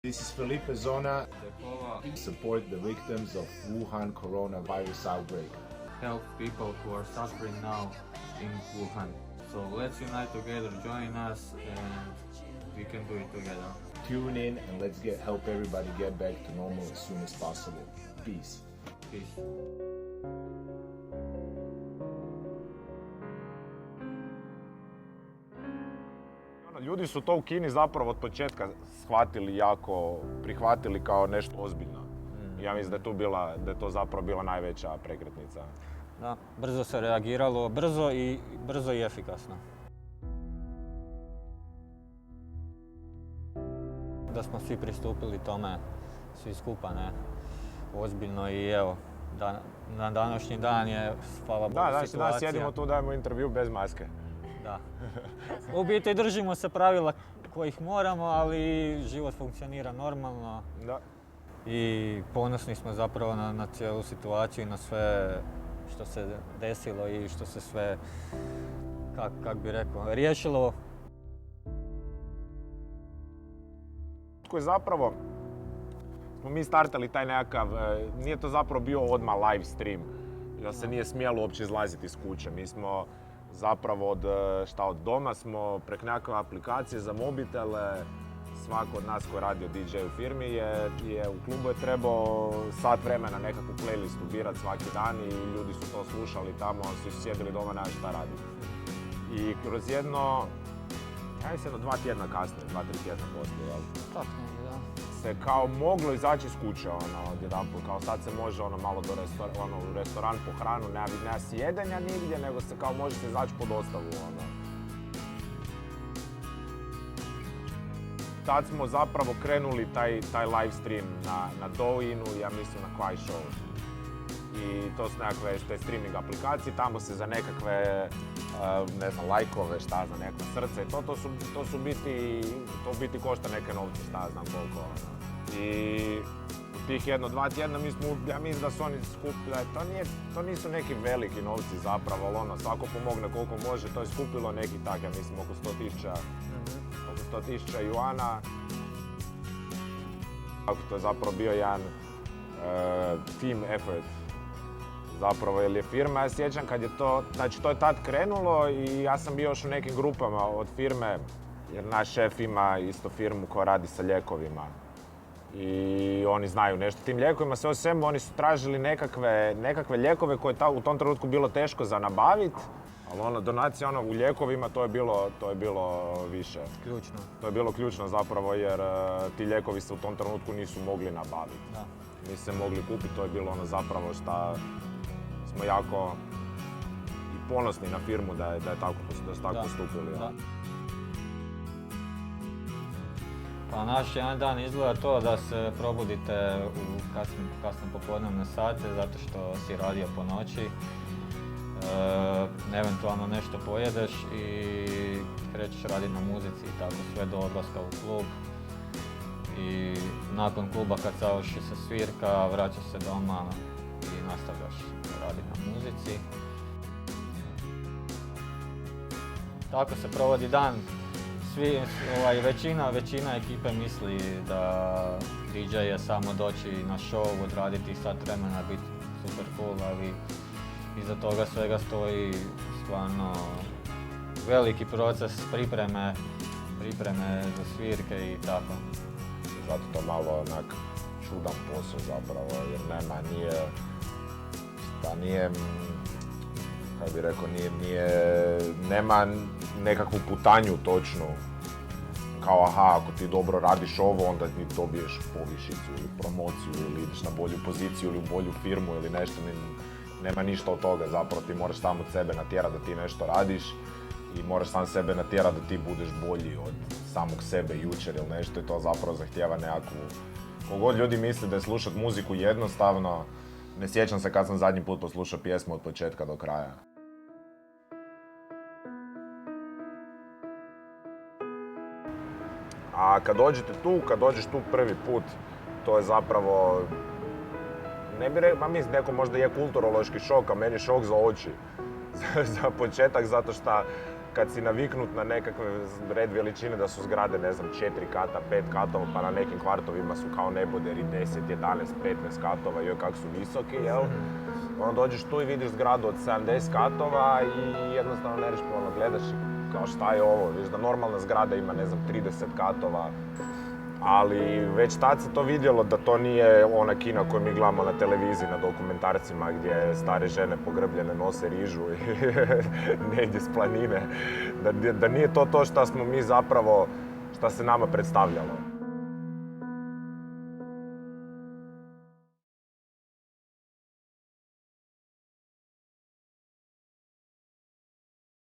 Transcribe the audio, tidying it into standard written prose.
This is Felipe Zona. Support the victims of Wuhan coronavirus outbreak. Help people who are suffering now in Wuhan. So let's unite together, join us, and we can do it together. Tune in and let's help everybody get back to normal as soon as possible. Peace. Peace. Ljudi su to u Kini zapravo od početka shvatili jako, prihvatili kao nešto ozbiljno. Ja mislim da je to zapravo bila najveća prekretnica. Da, brzo se reagiralo, brzo i efikasno. Da smo svi pristupili tome, svi skupa, ne, ozbiljno i evo, na današnji dan je, hvala Bogu, situacija. Da, danas sjedimo tu, dajemo intervju bez maske. Da. U biti držimo se pravila kojih moramo, ali život funkcionira normalno. Da. I ponosni smo zapravo na cijelu situaciju i na sve što se desilo i što se sve, kak bi rekao, riješilo. Koji zapravo smo mi startali taj nekakav, nije to zapravo bio odmah live stream, jer se nije smjelo uopće izlaziti iz kuće. Mi smo zapravo od doma smo prek nekakve aplikacije za mobitele, svako od nas koji radi DJ u firmi je u klubu je trebao sat vremena nekakvu playlistu birat svaki dan i ljudi su to slušali tamo, svi su sjedili doma, nema šta raditi. I kroz jedno 2 tjedna kasnije, 2-3 tjedna poslije, jel? Tako, da. Se kao moglo izaći iz kuće, odjedanput, kao sad se može malo u restoran po hranu, nema sjedenja nigdje, nego se kao može se izaći po dostavu, Tad smo zapravo krenuli taj live stream na Douyin, ja mislim na Kuaishou. I to su nekakve te streaming aplikacije, tamo se za nekakve, ne znam, lajkove, šta za nekakve srce, to u biti košta neke novce, šta znam koliko. I u tih 1-2 tjedna ja mislim da su oni skupili, to nisu neki veliki novci zapravo, ali svako pomogne koliko može, to je skupilo neki tak, ja mislim, oko 100.000 juana. To je zapravo bio jedan team effort. Zapravo, jer je firma, ja sjećam kad je to, znači to je tad krenulo i ja sam bio još u nekim grupama od firme, jer naš šef ima isto firmu koja radi sa lijekovima. I oni znaju nešto tim lijekovima, sve o svemu oni su tražili nekakve lijekove koje je u tom trenutku bilo teško za nabaviti, ali donacija u lijekovima to je bilo više. Ključno. To je bilo ključno zapravo jer ti lijekovi se u tom trenutku nisu mogli nabaviti. Da. Nisu se mogli kupiti, to je bilo zapravo šta smo jako i ponosni na firmu da su tako postupili. Da. Pa naš jedan dan izgleda to da se probudite u kasno popodnevne sate zato što si radio po noći. Eventualno nešto pojedeš i krećeš raditi na muzici i tako sve do odlaska u klub. I nakon kluba kad završi se svirka, vraćaš se doma i nastavljaš raditi na muzici. Tako se provodi dan. Većina ekipe misli da DJ je samo doći na show, odraditi sat vremena, biti super cool, ali iza toga svega stoji stvarno veliki proces pripreme za svirke i tako. Zato to malo onak čudan posao zapravo, jer nema nekakvu putanju točnu. Kao ako ti dobro radiš ovo, onda ti dobiješ povišicu ili promociju ili ideš na bolju poziciju ili u bolju firmu ili nešto. Nema ništa od toga, zapravo ti moraš sam od sebe natjerati da ti nešto radiš i moraš sam sebe natjerati da ti budeš bolji od samog sebe jučer ili nešto i to zapravo zahtijeva nekakvu... Kogod ljudi misle da je slušati muziku jednostavno, ne sjećam se kad sam zadnji put poslušao pjesmu od početka do kraja. A kad dođeš tu prvi put, to je zapravo, ne bih rekao, neko možda je kulturološki šok, a meni šok za oči. Za početak, zato što kad si naviknut na nekakve red veličine da su zgrade, ne znam, 4 kata, 5 katova, pa na nekim kvartovima su kao neboderi 10, 11, 15 katova, joj kak su visoki, jel? Onda dođeš tu i vidiš zgradu od 70 katova i jednostavno nerešpilno gledaš i kao šta je ovo, vidiš da normalna zgrada ima, ne znam, 30 katova, ali već tad se to vidjelo da to nije ona Kina koju mi gledamo na televiziji, na dokumentarcima gdje stare žene pogrbljene nose rižu i negdje s planine. Da nije to što smo mi zapravo, što se nama predstavljalo.